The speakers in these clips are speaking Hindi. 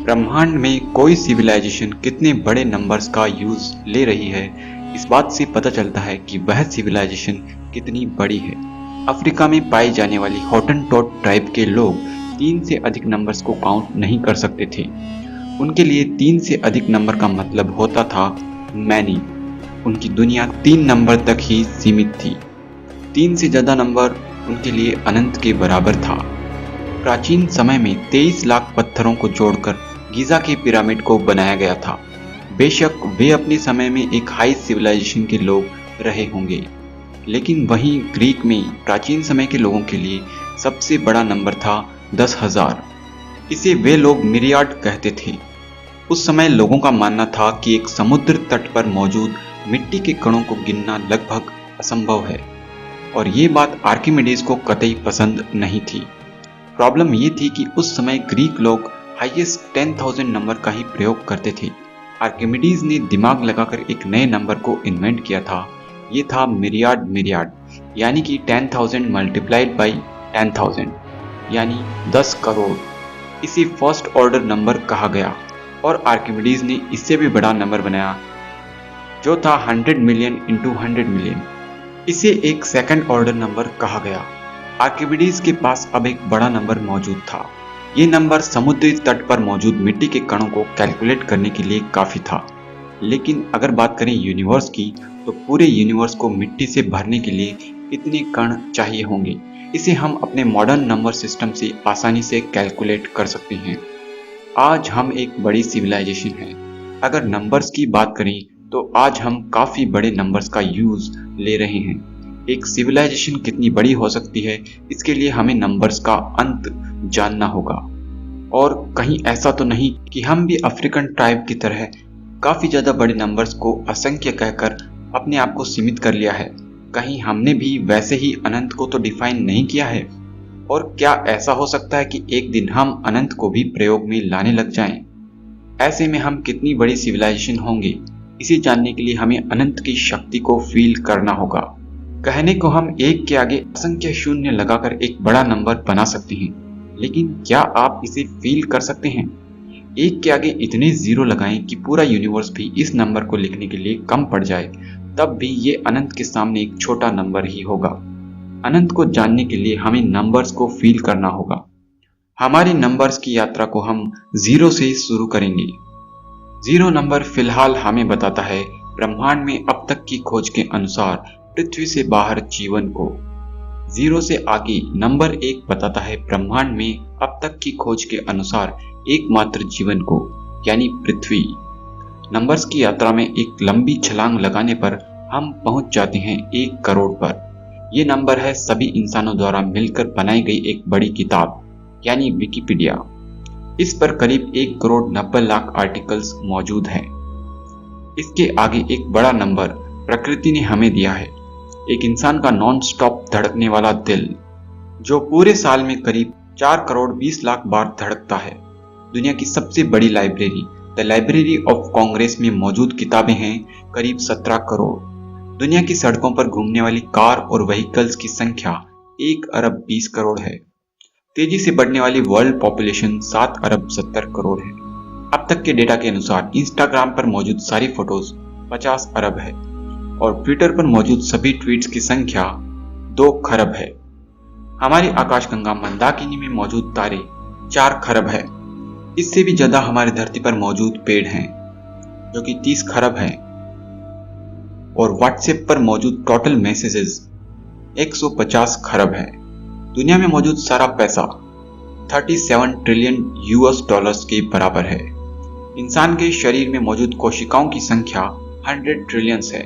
ब्रह्मांड में कोई सिविलाइजेशन कितने बड़े नंबर्स का यूज ले रही है, इस बात से पता चलता है कि वह सिविलाइजेशन कितनी बड़ी है। अफ्रीका में पाई जाने वाली हॉटनटॉट ट्राइब के लोग 3 से अधिक नंबर्स को काउंट नहीं कर सकते थे। उनके लिए 3 से अधिक नंबर का मतलब होता था मैनी। उनकी दुनिया 3 नंबर तक ही सीमित थी। 3 से ज्यादा नंबर उनके लिए अनंत के बराबर था। प्राचीन समय में 23 लाख पत्थरों को जोड़कर गीजा के पिरामिड को बनाया गया था। बेशक वे अपने समय में एक हाई सिविलाइजेशन के लोग रहे होंगे, लेकिन वहीं ग्रीक में प्राचीन समय के लोगों के लिए सबसे बड़ा नंबर था 10,000। इसे वे लोग मिरियाड कहते थे। उस समय लोगों का मानना था कि एक समुद्र तट पर मौजूद मिट्टी के कणों को गिनना लगभग असंभव है, और ये बात आर्किमिडीज को कतई पसंद नहीं थी। प्रॉब्लम ये थी कि उस समय ग्रीक लोग हाईएस्ट 10,000 नंबर का ही प्रयोग करते थे। आर्किमिडीज ने दिमाग लगाकर एक नए नंबर को इन्वेंट किया था। ये था मिरियाड, यानी कि 10,000 मल्टीप्लाइड बाई 10,000, यानी 10 करोड़। इसे फर्स्ट ऑर्डर नंबर कहा गया, और आर्किमिडीज ने इससे भी बड़ा नंबर बनाया जो था 100 मिलियन इंटू 100 मिलियन। इसे एक सेकंड ऑर्डर नंबर कहा गया। आर्किमिडीज के पास अब एक बड़ा नंबर मौजूद था। ये नंबर समुद्री तट पर मौजूद मिट्टी के कणों को कैलकुलेट करने के लिए काफी था। लेकिन अगर बात करें यूनिवर्स की, तो पूरे यूनिवर्स को मिट्टी से भरने के लिए इतने कण चाहिए होंगे। इसे हम अपने मॉडर्न नंबर सिस्टम से आसानी से कैलकुलेट कर सकते हैं। आज हम एक बड़ी सिविलाइजेशन है। अगर नंबर्स की बात करें तो आज हम काफी बड़े नंबर्स का यूज ले रहे हैं। एक सिविलाइजेशन कितनी बड़ी हो सकती है, इसके लिए हमें नंबर्स का अंत जानना होगा। और कहीं ऐसा तो नहीं कि हम भी अफ्रीकन ट्राइब की तरह काफी ज्यादा बड़े नंबर्स को असंख्य कहकर अपने आप को सीमित कर लिया है। कहीं हमने भी वैसे ही अनंत को तो डिफाइन नहीं किया है। और क्या ऐसा हो सकता है कि एक दिन हम अनंत को भी प्रयोग में लाने लग जाएं? ऐसे में हम कितनी बड़ी सिविलाइजेशन होंगे, इसे जानने के लिए हमें अनंत की शक्ति को फील करना होगा। कहने को हम एक के आगे असंख्य शून्य लगाकर एक बड़ा नंबर बना सकते हैं, लेकिन क्या आप इसे फील कर सकते हैं? एक के आगे इतने जीरो लगाएं कि पूरा यूनिवर्स भी इस नंबर को लिखने के लिए कम पड़ जाए, तब भी ये अनंत के सामने एक छोटा नंबर ही होगा। अनंत को जानने के लिए हमें नंबर्स को फील करना होगा। हमारी नंबर्स की यात्रा को हम 0 से शुरू करेंगे। 0 नंबर फिलहाल हमें बताता है ब्रह्मांड में अब तक की खोज के अनुसार पृथ्वी से बाहर जीवन को। 0 से आगे नंबर 1 बताता है ब्रह्मांड में अब तक की खोज के अनुसार एकमात्र जीवन को, यानी पृथ्वी। नंबर्स की यात्रा में एक लंबी छलांग लगाने पर हम पहुंच जाते हैं 1 करोड़ पर। यह नंबर है सभी इंसानों द्वारा मिलकर बनाई गई एक बड़ी किताब, यानी विकिपीडिया। इस पर करीब 1 करोड़ 90 लाख आर्टिकल्स मौजूद हैं। इसके आगे एक बड़ा नंबर प्रकृति ने हमें दिया है, एक इंसान का नॉन स्टॉप धड़कने वाला दिल, जो पूरे साल में करीब 4 करोड़ 20 लाख बार धड़कता है। दुनिया की सबसे बड़ी library, the library of Congress में मौजूद किताबें हैं करीब 17 करोड़। दुनिया की सड़कों पर घूमने वाली कार और व्हीकल्स की संख्या 1 अरब 20 करोड़ है। तेजी से बढ़ने वाली वर्ल्ड पॉपुलेशन 7 अरब 70 करोड़ है। अब तक के डेटा के अनुसार इंस्टाग्राम पर मौजूद सारी फोटोज 50 अरब है, और ट्विटर पर मौजूद सभी ट्वीट्स की संख्या 2 खरब है। हमारी आकाशगंगा मंदाकिनी में मौजूद तारे 4 खरब है। इससे भी ज्यादा हमारी धरती पर मौजूद पेड़ हैं, जो कि 30 खरब हैं। और व्हाट्सएप पर मौजूद टोटल मैसेजेस 150 खरब है। दुनिया में मौजूद सारा पैसा 37 ट्रिलियन यूएस डॉलर्स के बराबर है। इंसान के शरीर में मौजूद कोशिकाओं की संख्या 100 ट्रिलियंस है,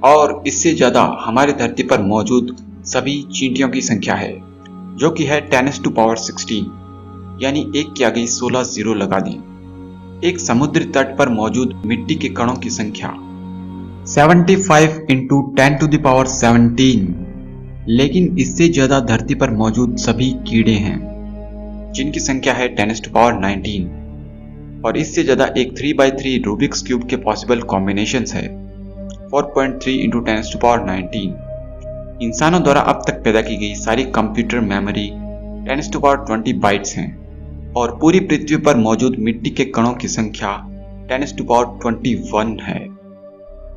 और इससे ज्यादा हमारी धरती पर मौजूद सभी चींटियों की संख्या है, जो कि है 10⁻16, यानी 1 के आगे 16 जीरो लगा दें। एक समुद्री तट पर मौजूद मिट्टी के कणों की संख्या 75 इंटू 10⁻17, लेकिन इससे ज्यादा धरती पर मौजूद सभी कीड़े हैं, जिनकी संख्या है 10⁻19, और इससे ज्यादा एक 3x3 रूबिक्स क्यूब के पॉसिबल कॉम्बिनेशंस है 4.3 इंटू 10⁻19। इंसानों द्वारा अब तक पैदा की गई सारी कंप्यूटर मेमोरी 10⁻20 बाइट्स हैं। और पूरी पृथ्वी पर मौजूद मिट्टी के कणों की संख्या 10⁻21 है।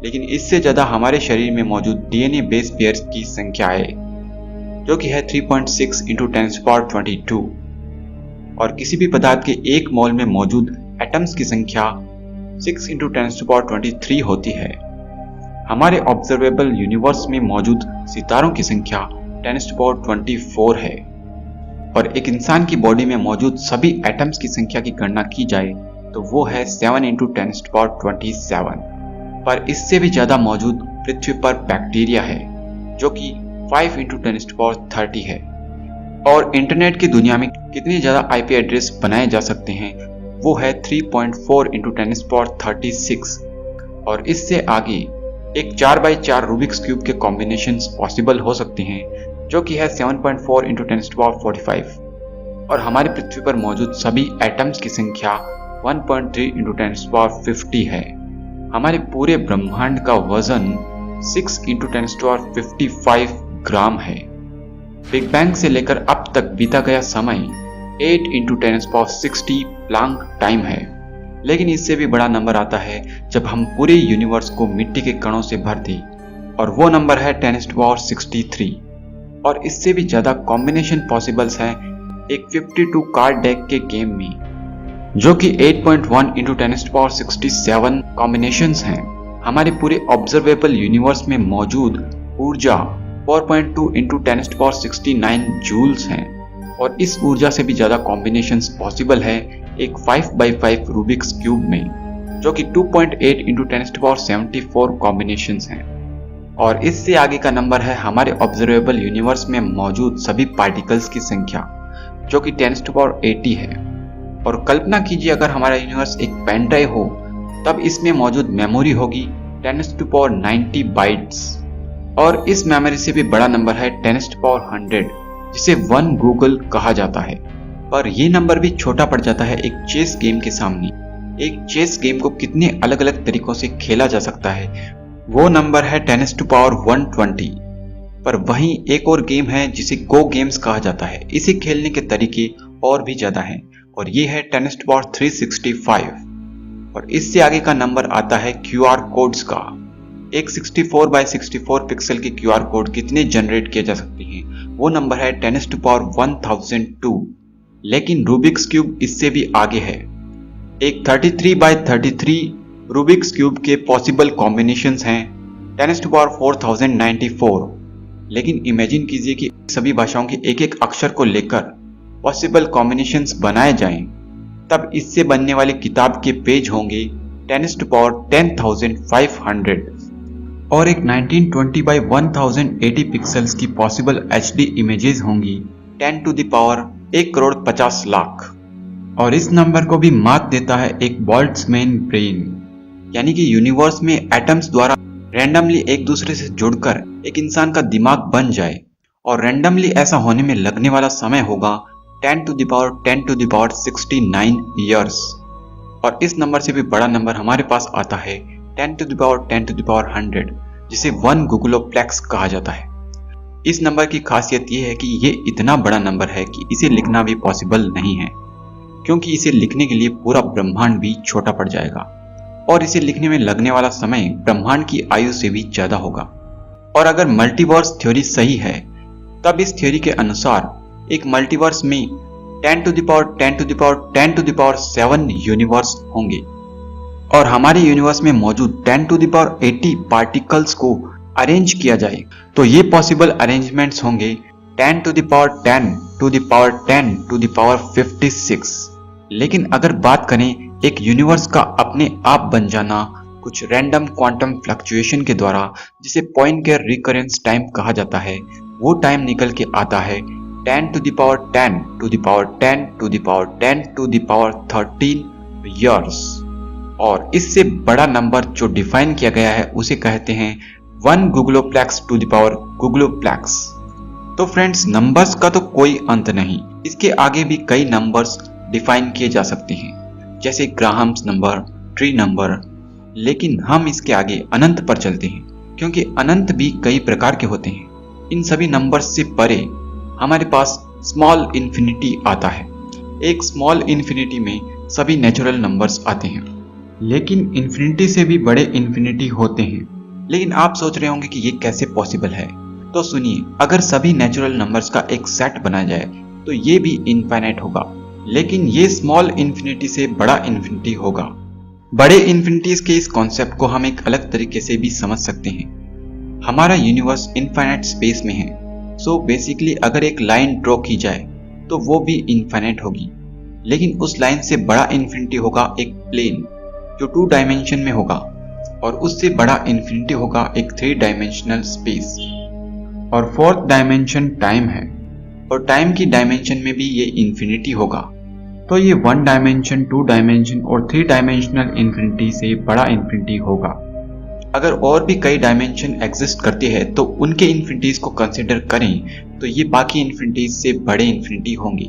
लेकिन इससे ज्यादा हमारे शरीर में मौजूद डीएनए बेस पेयर्स की संख्या है, जो कि है 3.6 × 10⁻22। और किसी भी पदार्थ के एक मोल में मौजूद एटम्स की संख्या 6 × 10⁻23 होती है। हमारे ऑब्जर्वेबल यूनिवर्स में मौजूद सितारों की संख्या 10⁻24 है। और एक इंसान की बॉडी में मौजूद सभी एटम्स की संख्या की गणना की जाए तो वो है 7 × 10⁻27। पर इससे भी ज्यादा मौजूद पृथ्वी पर बैक्टीरिया है, जो कि 5 × 10⁻30 है। और इंटरनेट की दुनिया में कितने ज्यादा आईपी एड्रेस बनाए जा सकते हैं वो है 3.4 × 10⁻36। और इससे आगे एक 4x4 रूबिक्स क्यूब के कॉम्बिनेशंस पॉसिबल हो सकते हैं, जो कि है 7.4 × 10⁻45। और हमारी पृथ्वी पर मौजूद सभी एटम्स की संख्या 1.3 × 10⁻50 है। हमारे पूरे ब्रह्मांड का वजन 6 × 10⁻55 ग्राम है। बिग बैंग से लेकर अब तक बीता गया समय 8 × 10⁻60 प्लैंक टाइम है। लेकिन इससे भी बड़ा नंबर आता है जब हम पूरे यूनिवर्स को मिट्टी के कणों से भर दें, और वो नंबर है 10⁻63। और इससे भी ज्यादा कॉम्बिनेशन पॉसिबल्स हैं एक 52 कार्ड डेक के गेम में, जो कि 8.1 × 10⁻67 कॉम्बिनेशंस हैं। हमारे पूरे ऑब्जर्वेबल यूनिवर्स में मौजूद ऊर्जा 4.2 × 10⁻69 जूल्स हैं। और इस ऊर्जा से भी ज्यादा कॉम्बिनेशंस पॉसिबल है एक 5x5 रूबिक्स क्यूब में, जो कि 2.8 × 10⁻74 कॉम्बिनेशंस हैं। और इससे आगे का नंबर है हमारे ऑब्जर्वेबल यूनिवर्स में मौजूद सभी पार्टिकल्स की संख्या, जो कि 10⁻80 है। और कल्पना कीजिए अगर हमारा यूनिवर्स एक पेन ड्राइव हो, तब इसमें मौजूद मेमोरी होगी 10⁻90 बाइट्स। और इस मेमोरी से भी बड़ा नंबर है 10⁻100, जिसे 1 गूगल कहा जाता है। पर यह नंबर भी छोटा पड़ जाता है एक चेस गेम के सामने। एक चेस गेम को कितने अलग अलग तरीकों से खेला जा सकता है, वो नंबर है 10⁻120। पर वहीं एक और गेम है जिसे गो गेम्स कहा जाता है। इसे खेलने के तरीके और भी ज्यादा हैं, और ये है 10⁻365। और इससे आगे का नंबर आता है QR कोड्स का। एक 64x64 पिक्सल के QR कोड कितने जनरेट किए जा सकते हैं, वो नंबर है 10⁻1002। लेकिन रूबिक्स क्यूब इससे भी आगे है। एक 33x33 रूबिक्स क्यूब के पॉसिबल कॉम्बिनेशंस हैं 10⁻4094। लेकिन इमेजिन कीजिए कि सभी भाषाओं के एक एक अक्षर को लेकर पॉसिबल कॉम्बिनेशंस बनाए जाएं, तब इससे बनने वाली किताब के पेज होंगे 10⁻10,500। और एक 1920x1080 पिक्सल्स की पॉसिबल HD इमेजेस होंगी 10⁻1,50,00,000। और इस नंबर को भी मात देता है एक बोल्ट्जमैन ब्रेन, यानी कि यूनिवर्स में एटम्स द्वारा रैंडमली एक दूसरे से जुड़कर एक इंसान का दिमाग बन जाए। और रैंडमली ऐसा होने में लगने वाला समय होगा 10⁻10⁻69 ईयर्स। और इस नंबर से भी बड़ा नंबर हमारे पास आता है 10⁻10⁻100, जिसे 1 गूगलोप्लेक्स कहा जाता है। इस नंबर की खासियत यह है कि ये इतना बड़ा नंबर है कि इसे लिखना भी पॉसिबल नहीं है, क्योंकि इसे लिखने के लिए पूरा ब्रह्मांड भी छोटा पड़ जाएगा, और इसे लिखने में लगने वाला समय ब्रह्मांड की आयु से भी ज्यादा होगा। और अगर मल्टीवर्स थ्योरी सही है, तब इस थ्योरी के अनुसार एक मल्टीवर्स में 10⁻10⁻10⁻7 यूनिवर्स होंगे। और हमारे यूनिवर्स में मौजूद 10⁻80 पार्टिकल्स को अरेंज किया जाए तो ये पॉसिबल अरेंजमेंट्स होंगे 10⁻10⁻10⁻56। लेकिन अगर बात करें एक यूनिवर्स का अपने आप बन जाना कुछ रैंडम क्वांटम फ्लक्चुएशन के द्वारा, जिसे पॉइंकेयर रिकरेंस टाइम कहा जाता है, वो टाइम निकल के आता है 10⁻10⁻10⁻10⁻13 ईयर्स। और इससे बड़ा नंबर जो डिफाइन किया गया है उसे कहते हैं 1 गूगलोप्लेक्स टू द पावर गूगलोप्लेक्स। तो फ्रेंड्स, नंबर्स का तो कोई अंत नहीं, इसके आगे भी कई नंबर्स डिफाइन किए जा सकते हैं, जैसे ग्राहम्स नंबर, ट्री नंबर। लेकिन हम इसके आगे अनंत पर चलते हैं, क्योंकि अनंत भी कई प्रकार के होते हैं। इन सभी नंबर्स से परे हमारे पास स्मॉल इन्फिनिटी आता है। एक स्मॉल इन्फिनिटी में सभी नेचुरल नंबर्स आते हैं, लेकिन इन्फिनिटी से भी बड़े इन्फिनिटी होते हैं। लेकिन आप सोच रहे होंगे कि ये कैसे पॉसिबल है। तो सुनिए, अगर सभी नेचुरल नंबर्स का एक सेट बनाया जाए तो ये भी इनफाइनाइट होगा, लेकिन ये स्मॉल इन्फिनिटी से बड़ा इन्फिनिटी होगा। बड़े इन्फिनिटीज के इस कॉन्सेप्ट को हम एक अलग तरीके से भी समझ सकते हैं। हमारा यूनिवर्स इनफाइनाइट स्पेस में है, सो बेसिकली अगर एक लाइन ड्रॉ की जाए तो वो भी इनफाइनाइट होगी, लेकिन उस लाइन से बड़ा इन्फिनिटी होगा एक प्लेन जो 2 डायमेंशन में होगा, और उससे बड़ा इन्फिनिटी होगा एक 3 डायमेंशनल स्पेस। और 4th डायमेंशन टाइम है, और टाइम की डायमेंशन में भी ये इन्फिनिटी होगा। तो ये 1 डायमेंशन, 2 डायमेंशन और 3 डायमेंशनल इन्फिनिटी से बड़ा इन्फिनिटी होगा। अगर और भी कई डायमेंशन एग्जिस्ट करते हैं तो उनके इन्फिनिटीज को कंसिडर करें तो ये बाकी इन्फिनिटीज से बड़े इन्फिनिटी होंगे।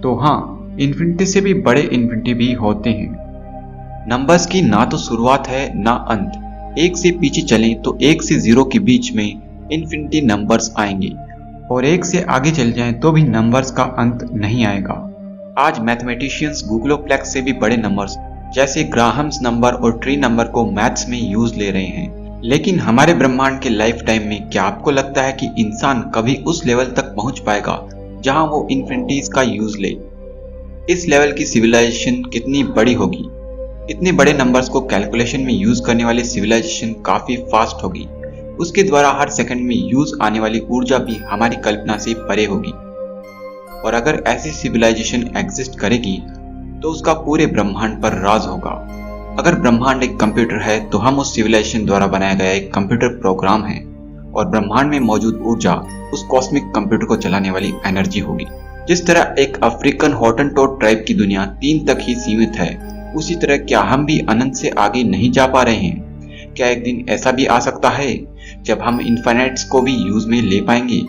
तो हाँ, इन्फिनिटी से भी बड़े इन्फिनिटी भी होते हैं। नंबर्स की ना तो शुरुआत है ना अंत। 1 से पीछे चलें तो 1 से 0 के बीच में इन्फिनिटी नंबर्स आएंगे, और 1 से आगे चल जाएं तो भी नंबर्स का अंत नहीं आएगा। आज मैथमेटिशियंस गूगलोप्लेक्स से भी बड़े नंबर्स जैसे ग्राहम्स नंबर और ट्री नंबर को मैथ्स में यूज ले रहे हैं। लेकिन हमारे ब्रह्मांड के लाइफ टाइम में क्या आपको लगता है कि इंसान कभी उस लेवल तक पहुंच पाएगा जहां वो इन्फिनिटीज का यूज ले? इस लेवल की सिविलाइजेशन कितनी बड़ी होगी? इतने बड़े नंबर्स को कैलकुलेशन में यूज करने वाली सिविलाइजेशन काफी फास्ट होगी। उसके द्वारा हर सेकंड में यूज आने वाली ऊर्जा भी हमारी कल्पना से परे होगी। और अगर ऐसी सिविलाइजेशन एग्जिस्ट करेगी तो उसका पूरे ब्रह्मांड पर राज होगा। अगर ब्रह्मांड एक कंप्यूटर है तो हम उस सिविलाइजेशन द्वारा बनाया गया एक कंप्यूटर प्रोग्राम है, और ब्रह्मांड में मौजूद ऊर्जा उस कॉस्मिक कंप्यूटर को चलाने वाली एनर्जी होगी। जिस तरह एक अफ्रीकन हॉटनटोट ट्राइब की दुनिया 3 तक ही सीमित है, उसी तरह क्या हम भी अनंत से आगे नहीं जा पा रहे हैं? क्या एक दिन ऐसा भी आ सकता है जब हम इनफाइनाइट्स को भी यूज में ले पाएंगे?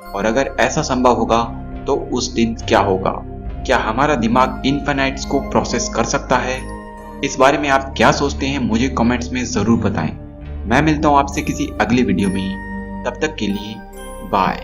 और अगर ऐसा संभव होगा तो उस दिन क्या होगा? क्या हमारा दिमाग इनफाइनाइट्स को प्रोसेस कर सकता है? इस बारे में आप क्या सोचते हैं मुझे कमेंट्स में जरूर बताएं। मैं मिलता हूं आपसे किसी अगली वीडियो में। तब तक के लिए बाय।